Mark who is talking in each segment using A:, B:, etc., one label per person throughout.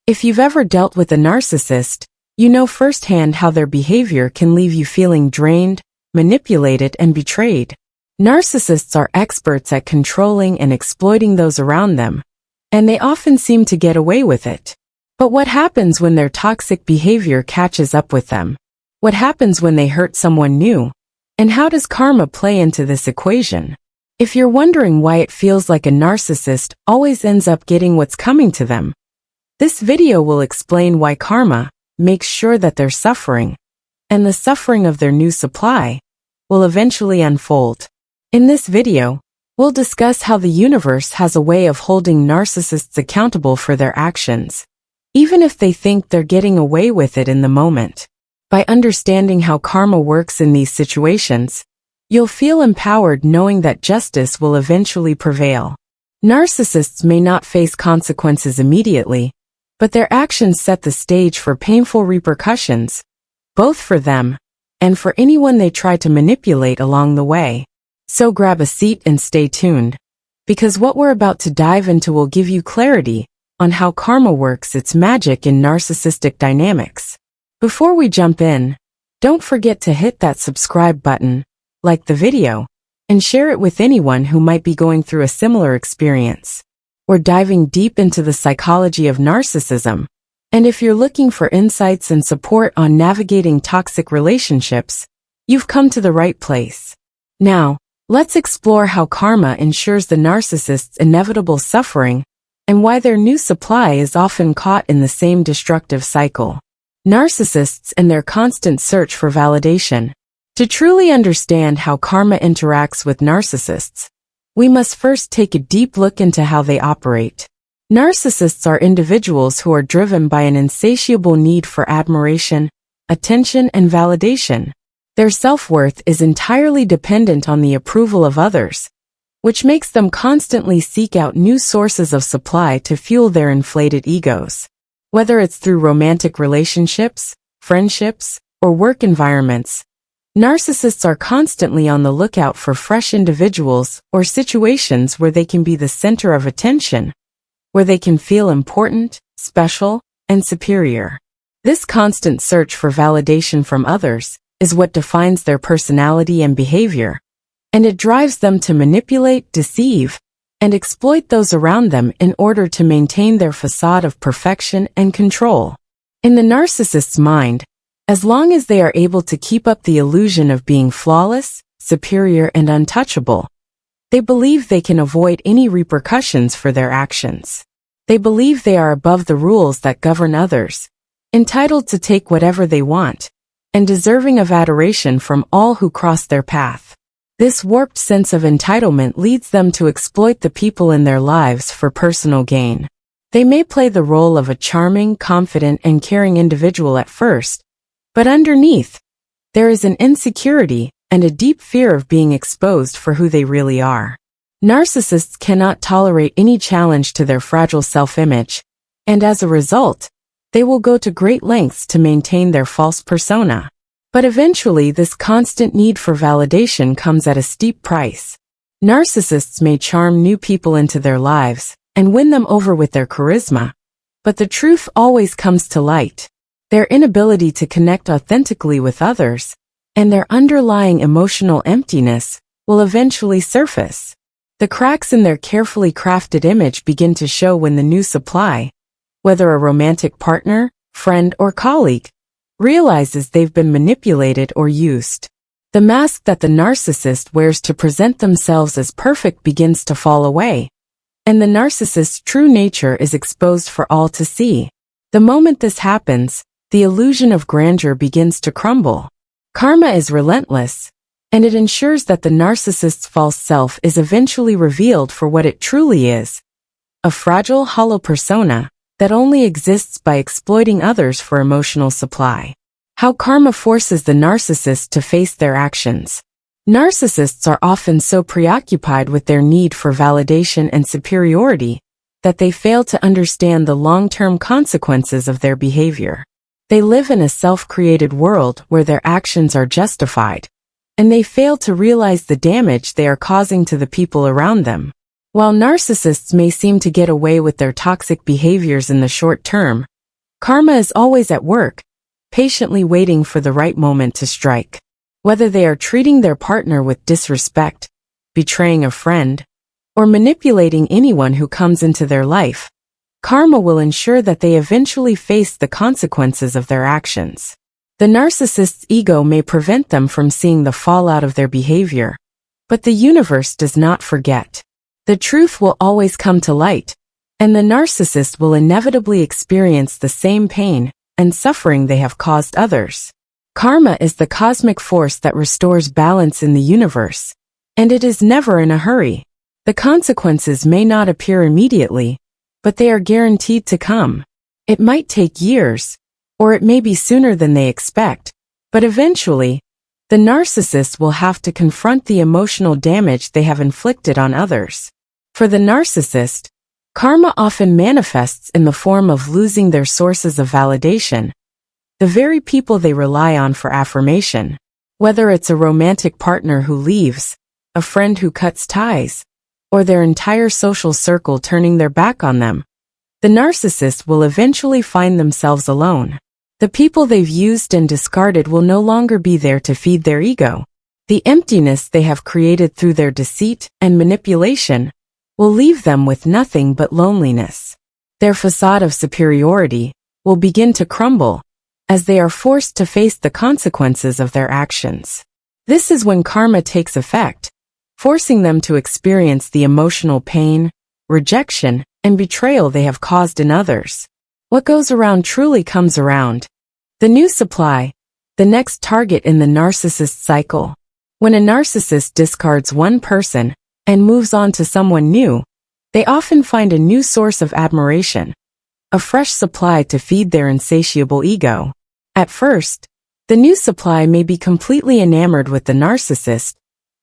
A: If you've ever dealt with a narcissist, you know firsthand how their behavior can leave you feeling drained, manipulated, and betrayed. Narcissists are experts at controlling and exploiting those around them, and they often seem to get away with it. But what happens when their toxic behavior catches up with them? What happens when they hurt someone new? And how does karma play into this equation? If you're wondering why it feels like a narcissist always ends up getting what's coming to them, this video will explain why karma makes sure that their suffering, and the suffering of their new supply, will eventually unfold. In this video, we'll discuss how the universe has a way of holding narcissists accountable for their actions, even if they think they're getting away with it in the moment. By understanding how karma works in these situations, you'll feel empowered knowing that justice will eventually prevail. Narcissists may not face consequences immediately, but their actions set the stage for painful repercussions, both for them and for anyone they try to manipulate along the way. So grab a seat and stay tuned, because what we're about to dive into will give you clarity on how karma works its magic in narcissistic dynamics. Before we jump in, don't forget to hit that subscribe button, like the video, and share it with anyone who might be going through a similar experience. We're diving deep into the psychology of narcissism, and if you're looking for insights and support on navigating toxic relationships, you've come to the right place. Now, let's explore how karma ensures the narcissist's inevitable suffering and why their new supply is often caught in the same destructive cycle. Narcissists and their constant search for validation. To truly understand how karma interacts with narcissists, we must first take a deep look into how they operate. Narcissists are individuals who are driven by an insatiable need for admiration, attention, and validation. Their self-worth is entirely dependent on the approval of others, which makes them constantly seek out new sources of supply to fuel their inflated egos. Whether it's through romantic relationships, friendships, or work environments, narcissists are constantly on the lookout for fresh individuals or situations where they can be the center of attention, where they can feel important, special, and superior. This constant search for validation from others is what defines their personality and behavior, and it drives them to manipulate, deceive, and exploit those around them in order to maintain their facade of perfection and control. In the narcissist's mind, as long as they are able to keep up the illusion of being flawless, superior, and untouchable, they believe they can avoid any repercussions for their actions. They believe they are above the rules that govern others, entitled to take whatever they want, and deserving of adoration from all who cross their path. This warped sense of entitlement leads them to exploit the people in their lives for personal gain. They may play the role of a charming, confident, and caring individual at first, but underneath, there is an insecurity and a deep fear of being exposed for who they really are. Narcissists cannot tolerate any challenge to their fragile self-image, and as a result, they will go to great lengths to maintain their false persona. But eventually, this constant need for validation comes at a steep price. Narcissists may charm new people into their lives and win them over with their charisma, but the truth always comes to light. Their inability to connect authentically with others, and their underlying emotional emptiness, will eventually surface. The cracks in their carefully crafted image begin to show when the new supply, whether a romantic partner, friend, or colleague, realizes they've been manipulated or used. The mask that the narcissist wears to present themselves as perfect begins to fall away, and the narcissist's true nature is exposed for all to see. The moment this happens, the illusion of grandeur begins to crumble. Karma is relentless, and it ensures that the narcissist's false self is eventually revealed for what it truly is: a fragile, hollow persona that only exists by exploiting others for emotional supply. How karma forces the narcissist to face their actions. Narcissists are often so preoccupied with their need for validation and superiority that they fail to understand the long-term consequences of their behavior. They live in a self-created world where their actions are justified, and they fail to realize the damage they are causing to the people around them. While narcissists may seem to get away with their toxic behaviors in the short term, Karma is always at work, patiently waiting for the right moment to strike. Whether they are treating their partner with disrespect, betraying a friend, or manipulating anyone who comes into their life, karma will ensure that they eventually face the consequences of their actions. The narcissist's ego may prevent them from seeing the fallout of their behavior, but the universe does not forget. The truth will always come to light, and the narcissist will inevitably experience the same pain and suffering they have caused others. Karma is the cosmic force that restores balance in the universe, and it is never in a hurry. The consequences may not appear immediately, but they are guaranteed to come. It might take years, or it may be sooner than they expect, but eventually, the narcissist will have to confront the emotional damage they have inflicted on others. For the narcissist, karma often manifests in the form of losing their sources of validation, the very people they rely on for affirmation. Whether it's a romantic partner who leaves, a friend who cuts ties, or their entire social circle turning their back on them, the narcissist will eventually find themselves alone. The people they've used and discarded will no longer be there to feed their ego. The emptiness they have created through their deceit and manipulation will leave them with nothing but loneliness. Their facade of superiority will begin to crumble as they are forced to face the consequences of their actions. This is when karma takes effect, forcing them to experience the emotional pain, rejection, and betrayal they have caused in others. What goes around truly comes around. The new supply, the next target in the narcissist cycle. When a narcissist discards one person and moves on to someone new, they often find a new source of admiration, a fresh supply to feed their insatiable ego. At first, the new supply may be completely enamored with the narcissist,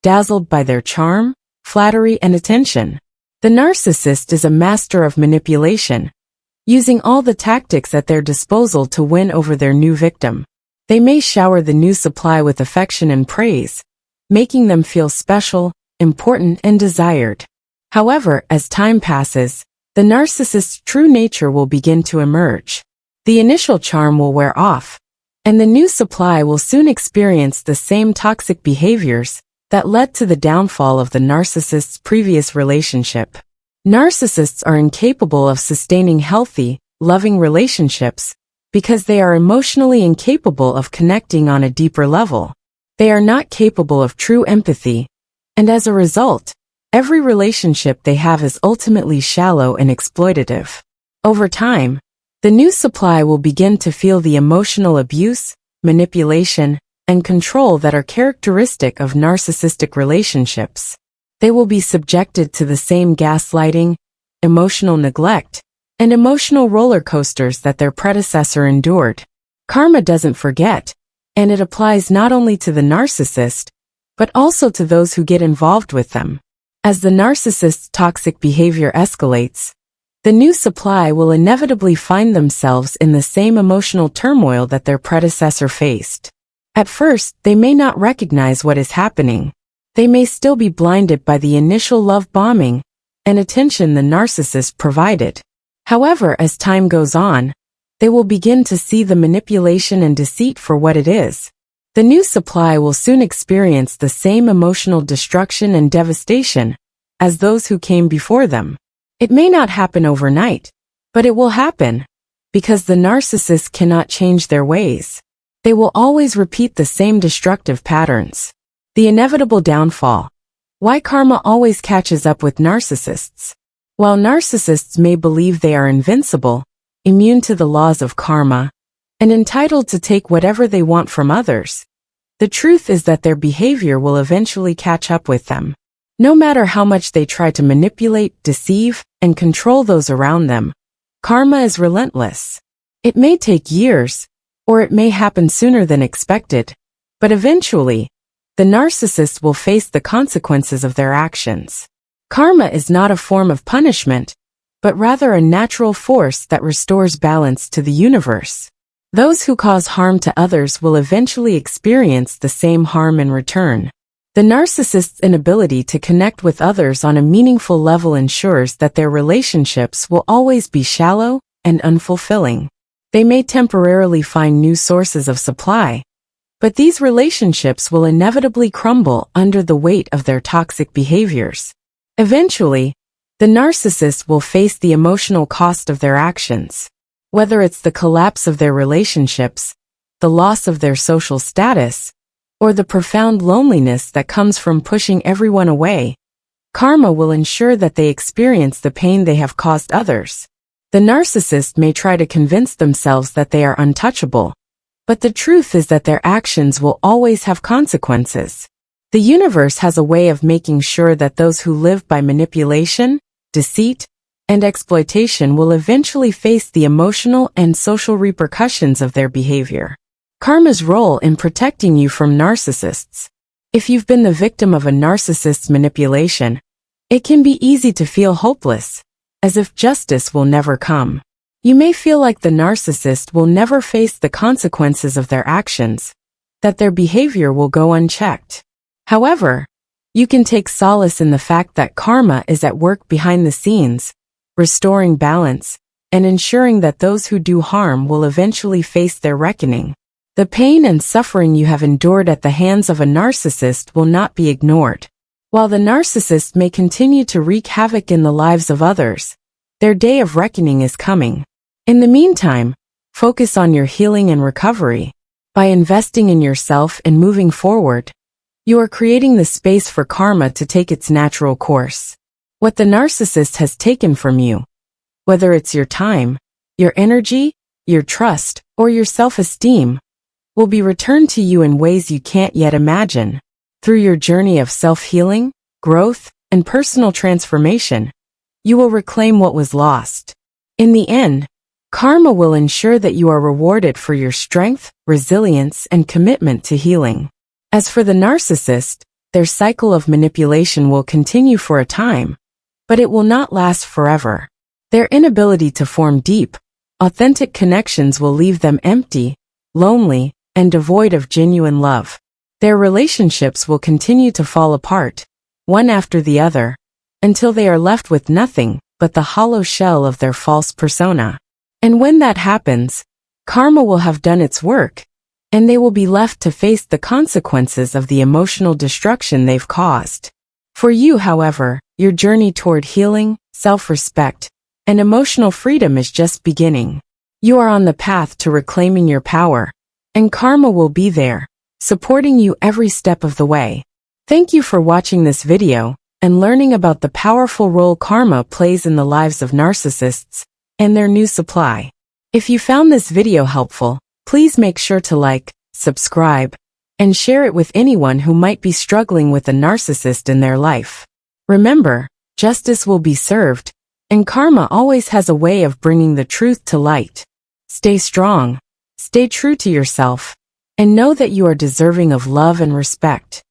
A: dazzled by their charm, flattery, and attention. The narcissist is a master of manipulation, using all the tactics at their disposal to win over their new victim. They may shower the new supply with affection and praise, making them feel special, important, and desired. However, as time passes, the narcissist's true nature will begin to emerge. The initial charm will wear off, and the new supply will soon experience the same toxic behaviors that led to the downfall of the narcissist's previous relationship. Narcissists are incapable of sustaining healthy, loving relationships because they are emotionally incapable of connecting on a deeper level. They are not capable of true empathy, and as a result, every relationship they have is ultimately shallow and exploitative. Over time, the new supply will begin to feel the emotional abuse, manipulation, and control that are characteristic of narcissistic relationships. They will be subjected to the same gaslighting, emotional neglect, and emotional roller coasters that their predecessor endured. Karma doesn't forget, and it applies not only to the narcissist, but also to those who get involved with them. As the narcissist's toxic behavior escalates, the new supply will inevitably find themselves in the same emotional turmoil that their predecessor faced. At first, they may not recognize what is happening. They may still be blinded by the initial love bombing and attention the narcissist provided. However, as time goes on, they will begin to see the manipulation and deceit for what it is. The new supply will soon experience the same emotional destruction and devastation as those who came before them. It may not happen overnight, but it will happen, because the narcissist cannot change their ways. They will always repeat the same destructive patterns. The inevitable downfall. Why karma always catches up with narcissists. While narcissists may believe they are invincible, immune to the laws of karma, and entitled to take whatever they want from others, the truth is that their behavior will eventually catch up with them. No matter how much they try to manipulate, deceive, and control those around them, karma is relentless. It may take years, or it may happen sooner than expected, but eventually, the narcissist will face the consequences of their actions. Karma is not a form of punishment, but rather a natural force that restores balance to the universe. Those who cause harm to others will eventually experience the same harm in return. The narcissist's inability to connect with others on a meaningful level ensures that their relationships will always be shallow and unfulfilling. They may temporarily find new sources of supply, but these relationships will inevitably crumble under the weight of their toxic behaviors. Eventually, the narcissist will face the emotional cost of their actions. Whether it's the collapse of their relationships, the loss of their social status, or the profound loneliness that comes from pushing everyone away, karma will ensure that they experience the pain they have caused others. The narcissist may try to convince themselves that they are untouchable, but the truth is that their actions will always have consequences. The universe has a way of making sure that those who live by manipulation, deceit, and exploitation will eventually face the emotional and social repercussions of their behavior. Karma's role in protecting you from narcissists. If you've been the victim of a narcissist's manipulation, it can be easy to feel hopeless, as if justice will never come. You may feel like the narcissist will never face the consequences of their actions, that their behavior will go unchecked. However, you can take solace in the fact that karma is at work behind the scenes, restoring balance, and ensuring that those who do harm will eventually face their reckoning. The pain and suffering you have endured at the hands of a narcissist will not be ignored. While the narcissist may continue to wreak havoc in the lives of others, their day of reckoning is coming. In the meantime, focus on your healing and recovery. By investing in yourself and moving forward, you are creating the space for karma to take its natural course. What the narcissist has taken from you, whether it's your time, your energy, your trust, or your self-esteem, will be returned to you in ways you can't yet imagine. Through your journey of self-healing, growth, and personal transformation, you will reclaim what was lost. In the end, karma will ensure that you are rewarded for your strength, resilience, and commitment to healing. As for the narcissist, their cycle of manipulation will continue for a time, but it will not last forever. Their inability to form deep, authentic connections will leave them empty, lonely, and devoid of genuine love. Their relationships will continue to fall apart, one after the other, until they are left with nothing but the hollow shell of their false persona. And when that happens, karma will have done its work, and they will be left to face the consequences of the emotional destruction they've caused. For you, however, your journey toward healing, self-respect, and emotional freedom is just beginning. You are on the path to reclaiming your power, and karma will be there, supporting you every step of the way. Thank you for watching this video and learning about the powerful role karma plays in the lives of narcissists and their new supply. If you found this video helpful, please make sure to like, subscribe, and share it with anyone who might be struggling with a narcissist in their life. Remember, justice will be served, and karma always has a way of bringing the truth to light. Stay strong, stay true to yourself, and know that you are deserving of love and respect.